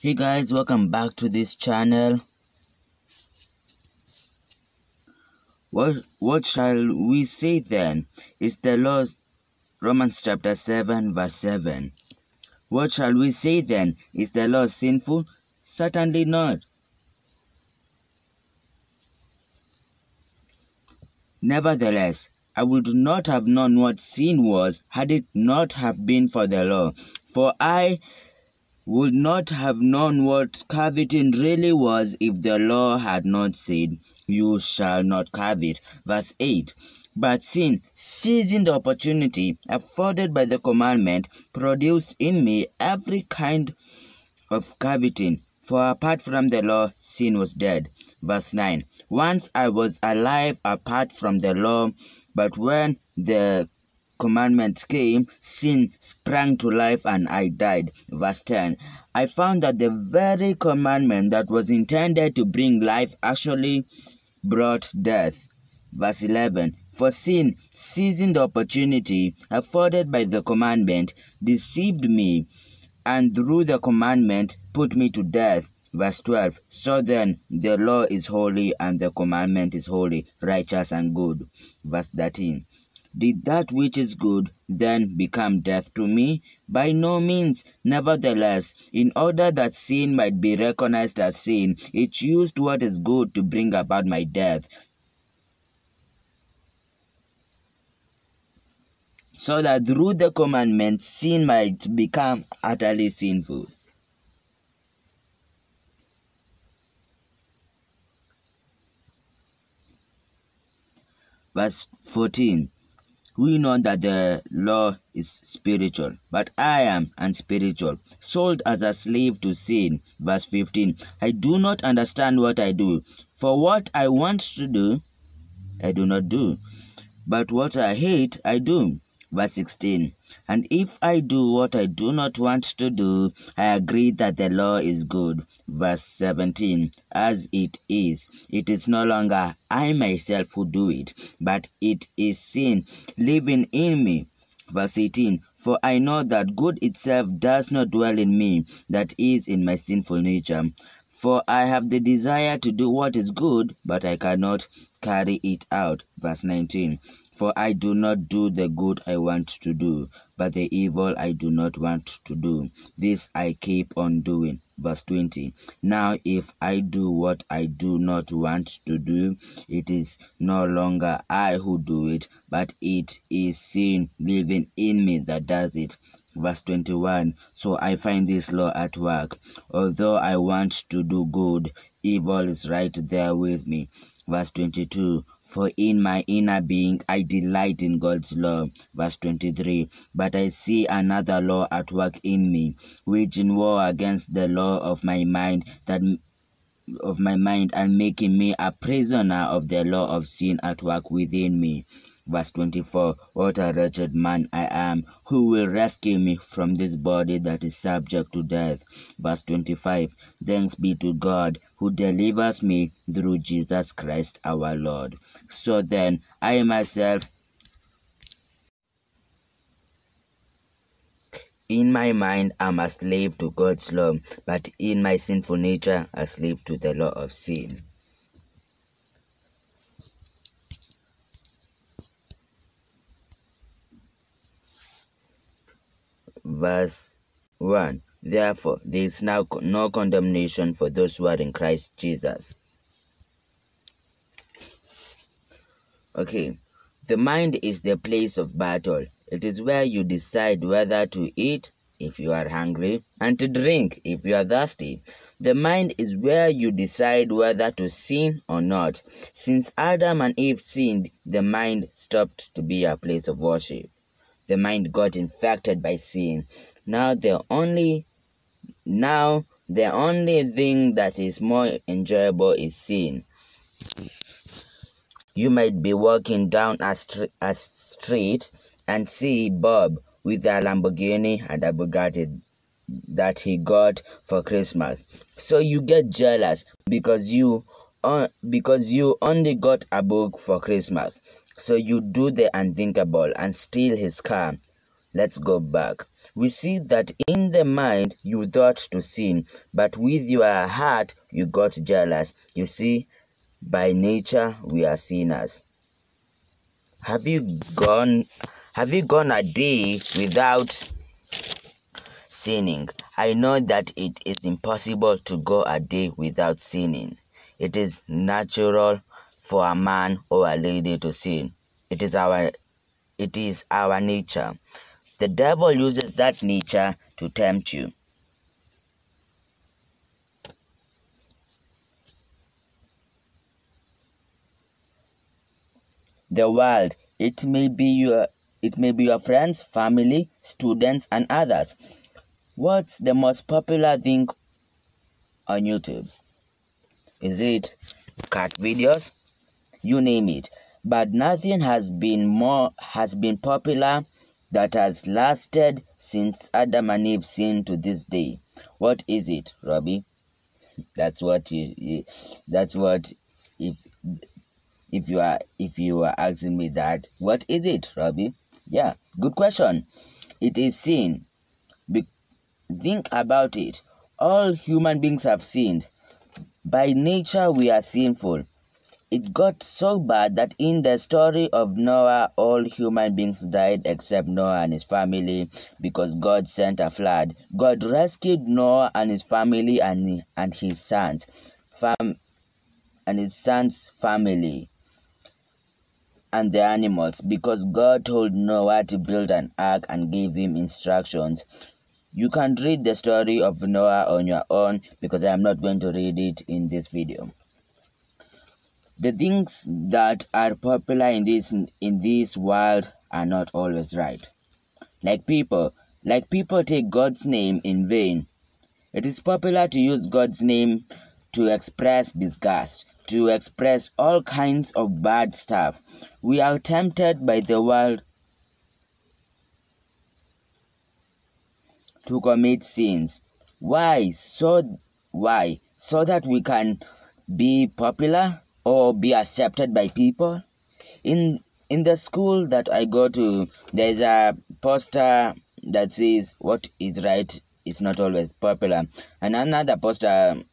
Hey guys, welcome back to this channel. What shall we say then? Is the law Romans chapter 7 verse 7. What shall we say then? Is the law sinful? Certainly not. Nevertheless, I would not have known what sin was had it not have been for the law. For I would not have known what coveting really was if the law had not said, "You shall not covet." Verse 8. But sin, seizing the opportunity afforded by the commandment, produced in me every kind of coveting. For apart from the law, sin was dead. Verse 9. Once I was alive apart from the law, but when the commandment came, sin sprang to life and I died. Verse 10. I found that the very commandment that was intended to bring life actually brought death. Verse 11. For sin, seizing the opportunity afforded by the commandment, deceived me, and through the commandment put me to death. Verse 12. So then the law is holy and the commandment is holy, righteous and good. Verse 13. Did that which is good then become death to me? By no means. Nevertheless, in order that sin might be recognized as sin, it used what is good to bring about my death, so that through the commandment sin might become utterly sinful. Verse 14. We know that the law is spiritual, but I am unspiritual, sold as a slave to sin. Verse 15. I do not understand what I do, for what I want to do, I do not do, but what I hate, I do. Verse 16. And if I do what I do not want to do, I agree that the law is good. Verse 17. As it is no longer I myself who do it, but it is sin living in me. Verse 18. For I know that good itself does not dwell in me, that is, in my sinful nature. For I have the desire to do what is good, but I cannot carry it out. Verse 19. For I do not do the good I want to do, but the evil I do not want to do, this I keep on doing. Verse 20. Now if I do what I do not want to do, it is no longer I who do it, but it is sin living in me that does it. Verse 21. So I find this law at work. Although I want to do good, evil is right there with me. Verse 22. For in my inner being I delight in God's law. Verse 23. But I see another law at work in me, waging war against the law of my mind and making me a prisoner of the law of sin at work within me. Verse 24. What a wretched man I am! Who will rescue me from this body that is subject to death? Verse 25. Thanks be to God who delivers me through Jesus Christ our Lord. So then, I myself, in my mind, am a slave to God's law, but in my sinful nature, a slave to the law of sin. Verse 1. Therefore, there is now no condemnation for those who are in Christ Jesus. Okay, the mind is the place of battle. It is where you decide whether to eat if you are hungry and to drink if you are thirsty. The mind is where you decide whether to sin or not. Since Adam and Eve sinned, the mind stopped to be a place of worship. The mind got infected by sin. Now the only thing that is more enjoyable is sin. You might be walking down a street and see Bob with a Lamborghini and a Bugatti that he got for Christmas. So you get jealous because you only got a book for Christmas. So you do the unthinkable and steal his car, Let's go back. We see that in the mind you thought to sin, but with your heart you got jealous. You see, by nature we are sinners. Have you gone a day without sinning? I know that it is impossible to go a day without sinning. It is natural for a man or a lady to sin. It is our nature. The devil uses that nature to tempt you. The world, it may be your friends, family, students, and others. What's the most popular thing on YouTube? Is it cat videos? You name it. But nothing has been popular that has lasted since Adam and Eve sinned to this day. What is it, Robbie? That's what if you are asking me that, what is it, Robbie? Yeah, good question. It is sin. Think about it. All human beings have sinned. By nature, we are sinful. It got so bad that in the story of Noah, all human beings died except Noah and his family because God sent a flood. God rescued Noah and his family and his sons' family and the animals because God told Noah to build an ark and gave him instructions. You can read the story of Noah on your own because I am not going to read it in this video. The things that are popular in this world are not always right. Like people take God's name in vain. It is popular to use God's name to express disgust, to express all kinds of bad stuff. We are tempted by the world to commit sins. Why? So that we can be popular or be accepted by people. In the school that I go to, there's a poster that says what is right is not always popular, and another poster,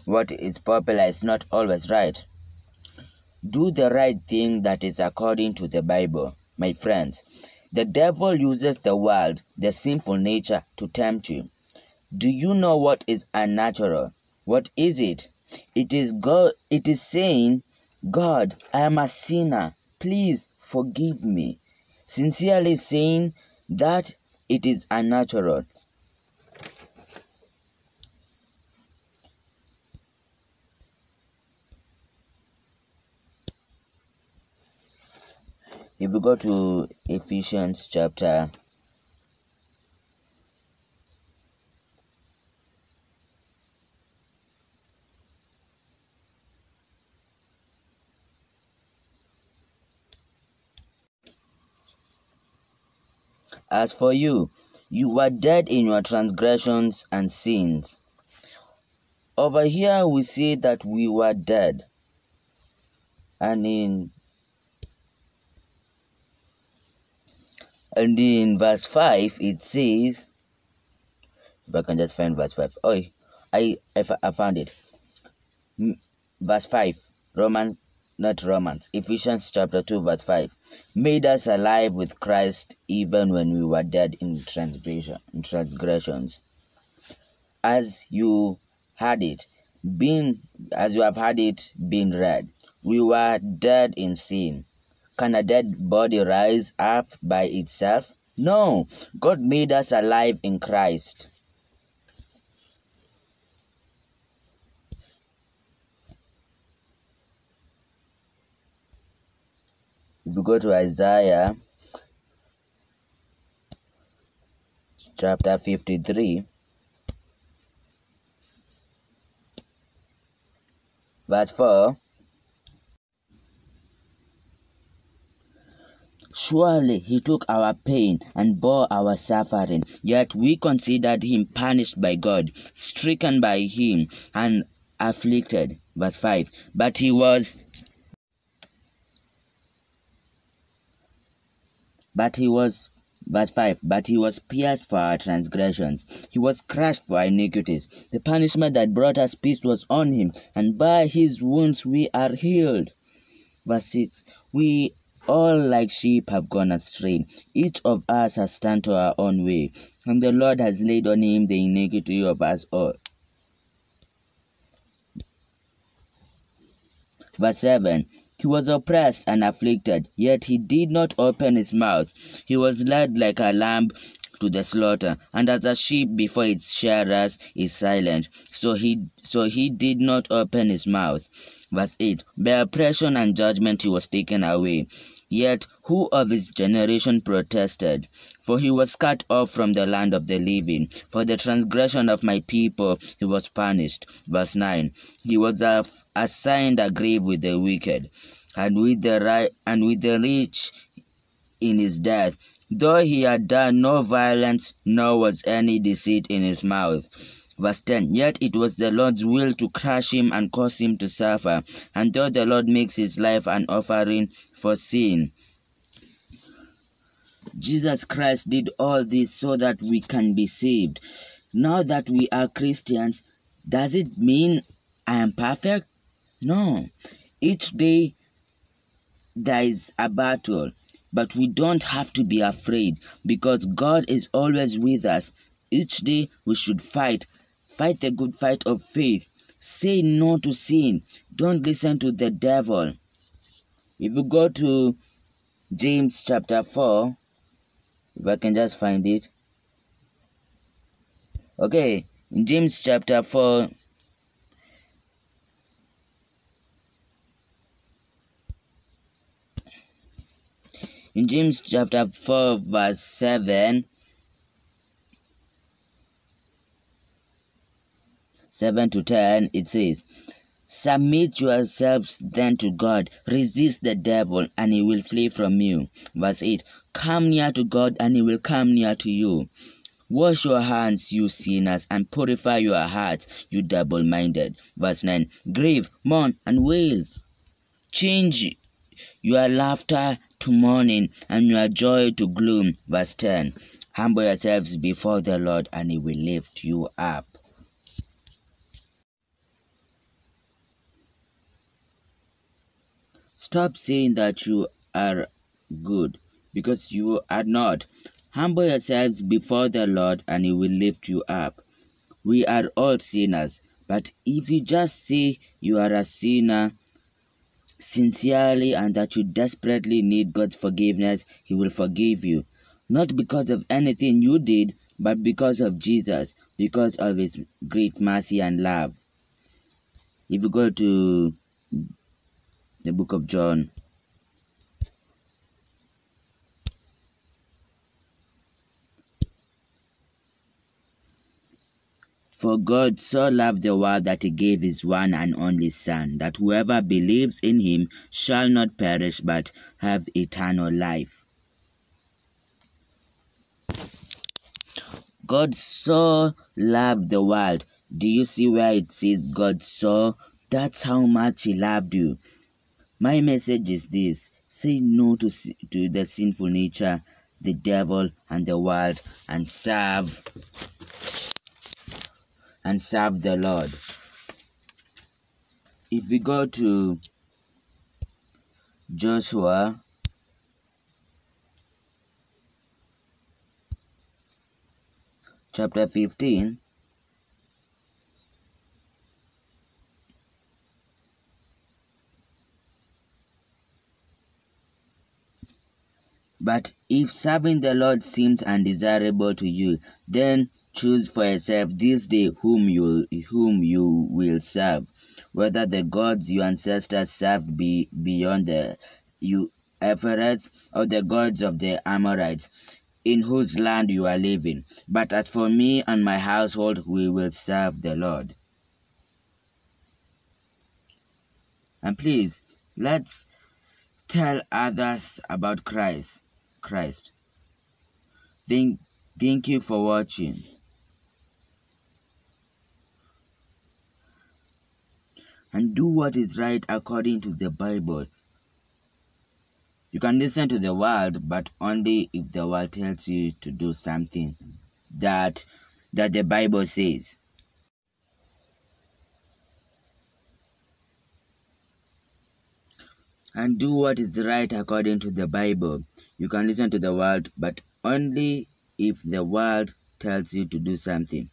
what is popular is not always right. Do the right thing that is according to the Bible, my friends. The devil uses the world, the sinful nature, to tempt you. Do you know what is unnatural? What is it? It is God. It is saying, God, I am a sinner. Please forgive me. Sincerely saying that it is unnatural. If we go to Ephesians chapter 4. As for you, you were dead in your transgressions and sins. Over here we see that we were dead. And in verse 5 it says, if I can just find verse 5. Oh, I found it. Verse 5, Ephesians chapter 2 verse 5. Made us alive with Christ even when we were dead in transgressions. As you have had it been read, we were dead in sin. Can a dead body rise up by itself? No, God made us alive in Christ. If you go to Isaiah chapter 53, verse 4, surely he took our pain and bore our suffering, yet we considered him punished by God, stricken by him, and afflicted. Verse 5, but he was Verse 5, but he was pierced for our transgressions, he was crushed for our iniquities. The punishment that brought us peace was on him, and by his wounds we are healed. Verse 6, we all like sheep have gone astray. Each of us has turned to our own way, and the Lord has laid on him the iniquity of us all. Verse 7, he was oppressed and afflicted, yet he did not open his mouth. He was led like a lamb to the slaughter, and as a sheep before its shearers is silent, so he did not open his mouth. Verse 8, by oppression and judgment he was taken away. Yet who of his generation protested? For he was cut off from the land of the living. For the transgression of my people he was punished. Verse 9, he was assigned a grave with the wicked, and with the rich in his death, though he had done no violence, nor was any deceit in his mouth. Verse 10, yet it was the Lord's will to crush him and cause him to suffer. And though the Lord makes his life an offering for sin, Jesus Christ did all this so that we can be saved. Now that we are Christians, does it mean I am perfect? No. Each day there is a battle, but we don't have to be afraid because God is always with us. Each day we should fight the good fight of faith. Say no to sin. Don't listen to the devil. If you go to James chapter 4, if I can just find it. Okay, in James chapter 4, in James chapter 4 verse 7 to 10, it says, submit yourselves then to God, resist the devil, and he will flee from you. Verse 8, come near to God, and he will come near to you. Wash your hands, you sinners, and purify your hearts, you double-minded. Verse 9, grieve, mourn, and wail. Change your laughter to mourning, and your joy to gloom. Verse 10, humble yourselves before the Lord, and he will lift you up. Stop saying that you are good, because you are not. Humble yourselves before the Lord, and he will lift you up. We are all sinners, but if you just say you are a sinner sincerely and that you desperately need God's forgiveness, he will forgive you. Not because of anything you did, but because of Jesus, because of his great mercy and love. If you go to the book of John, for God so loved the world that he gave his one and only Son, that whoever believes in him shall not perish but have eternal life. God so loved the world. Do you see where it says God so? That's how much he loved you. My message is this: say no to the sinful nature, the devil, and the world, and serve the Lord. If we go to Joshua chapter 15, but if serving the Lord seems undesirable to you, then choose for yourself this day whom you will serve, whether the gods your ancestors served be beyond the Euphrates, or the gods of the Amorites, in whose land you are living. But as for me and my household, we will serve the Lord. And please, let's tell others about Christ. Thank you for watching. And do what is right according to the Bible. You can listen to the world, but only if the world tells you to do something that the Bible says. And do what is right according to the Bible. You can listen to the world, but only if the world tells you to do something.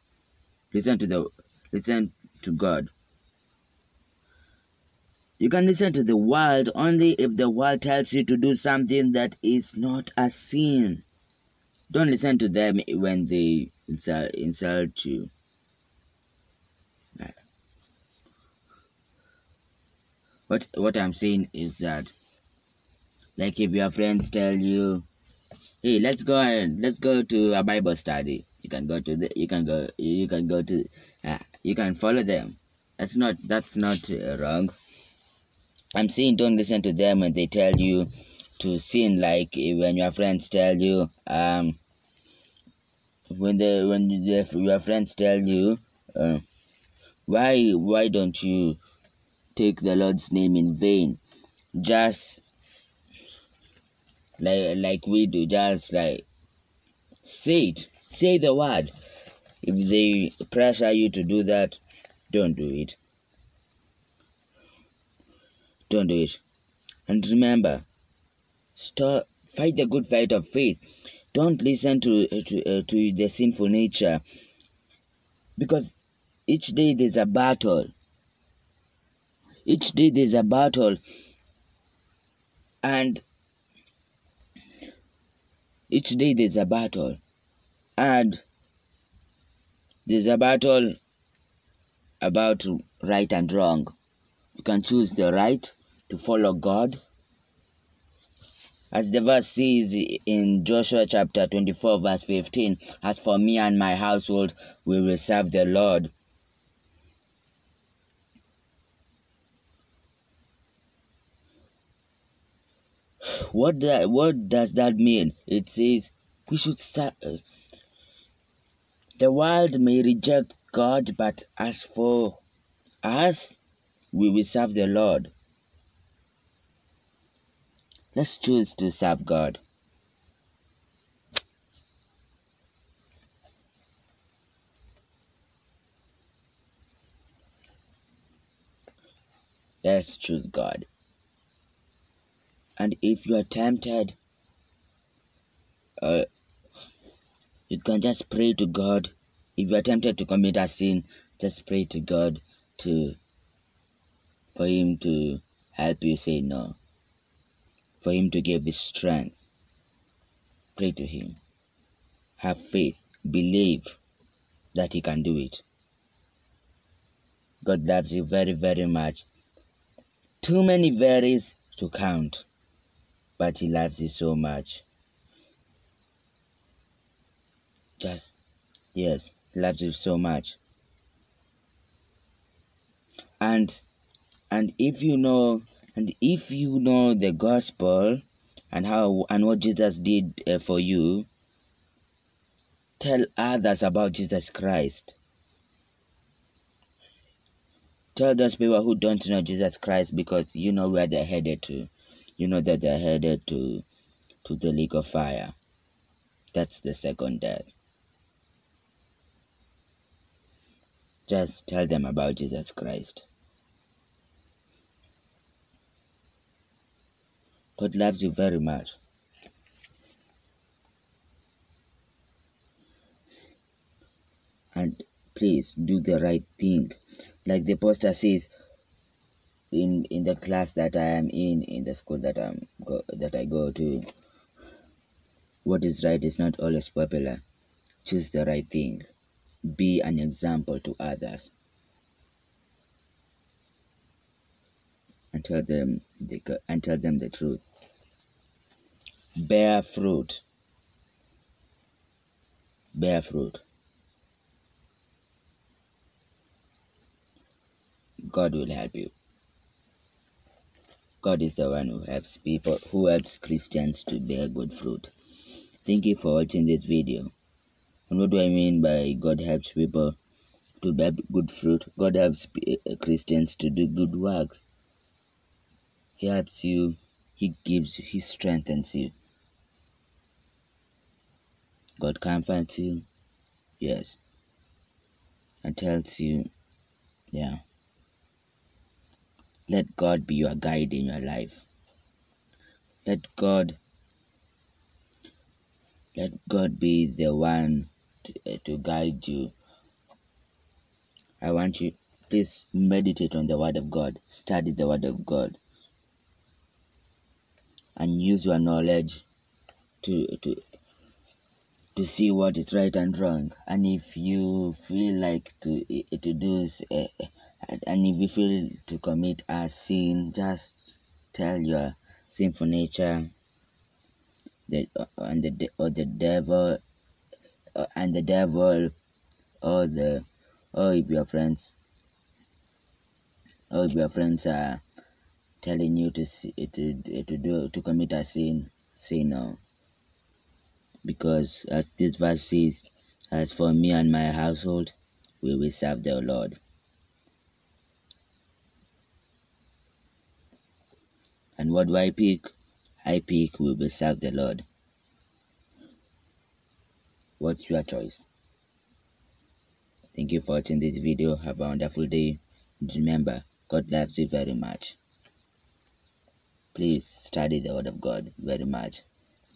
Listen to God. You can listen to the world only if the world tells you to do something that is not a sin. Don't listen to them when they insult you. What I'm saying is that, like, if your friends tell you, "Hey, let's go to a Bible study," you can follow them. That's not wrong. I'm saying don't listen to them when they tell you to sin. Like when your friends tell you, your friends tell you, why don't you take the Lord's name in vain? Just like we do, just like say the word. If they pressure you to do that, don't do it. Don't do it. And remember, fight the good fight of faith. Don't listen to the sinful nature, because each day there's a battle. Each day there's a battle, and each day there's a battle, and there's a battle about right and wrong. You can choose the right to follow God. As the verse says in Joshua chapter 24 verse 15, "As for me and my household, we will serve the Lord." What does that mean? It says we should serve. The world may reject God, but as for us, we will serve the Lord. Let's choose to serve God. Let's choose God. And if you are tempted, you can just pray to God. If you are tempted to commit a sin, just pray to God for Him to help you say no, for Him to give you strength. Pray to Him. Have faith. Believe that He can do it. God loves you very, very much. Too many varies to count, but He loves you so much. Yes, He loves you so much. And if you know the gospel and what Jesus did for you, tell others about Jesus Christ. Tell those people who don't know Jesus Christ, because you know where they're headed to. You know that they're headed to the lake of fire. That's the second death. Just tell them about Jesus Christ. God loves you very much. And please do the right thing. Like the pastor says in the class that I am in the school that I go to, what is right is not always popular. Choose the right thing. Be an example to others. And tell them the truth. Bear fruit. Bear fruit. God will help you. God is the one who helps Christians to bear good fruit. Thank you for watching this video. And what do I mean by God helps people to bear good fruit? God helps Christians to do good works. He helps you He strengthens you. God comforts you, yes, and tells you, yeah, let God be your guide in your life. Let God be the one to guide you. I want you, please meditate on the Word of God, study the Word of God, and use your knowledge to see what is right and wrong. And if you feel like to do, and if you feel to commit a sin, just tell your sinful nature and the devil, or if your friends are telling you to commit a sin, say no. Because as this verse says, as for me and my household, we will serve the Lord. And what do I pick? I pick we will serve the Lord. What's your choice? Thank you for watching this video. Have a wonderful day. And remember, God loves you very much. Please study the Word of God very much.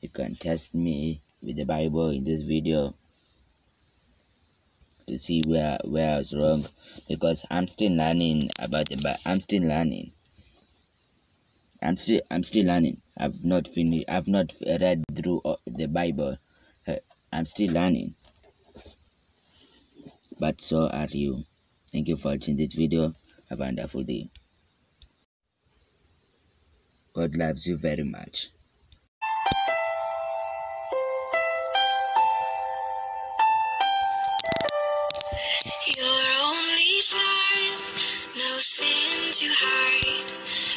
You can test me with the Bible in this video to see where I was wrong, because I'm still learning about the Bible. I'm still learning. I've not finished. I've not read through the Bible. I'm still learning. But so are you. Thank you for watching this video. Have a wonderful day. God loves you very much. Your only son, no sin to hide,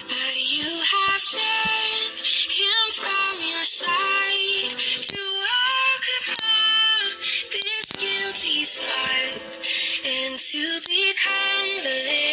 but you have sent him from your side to walk upon this guilty side and to become the living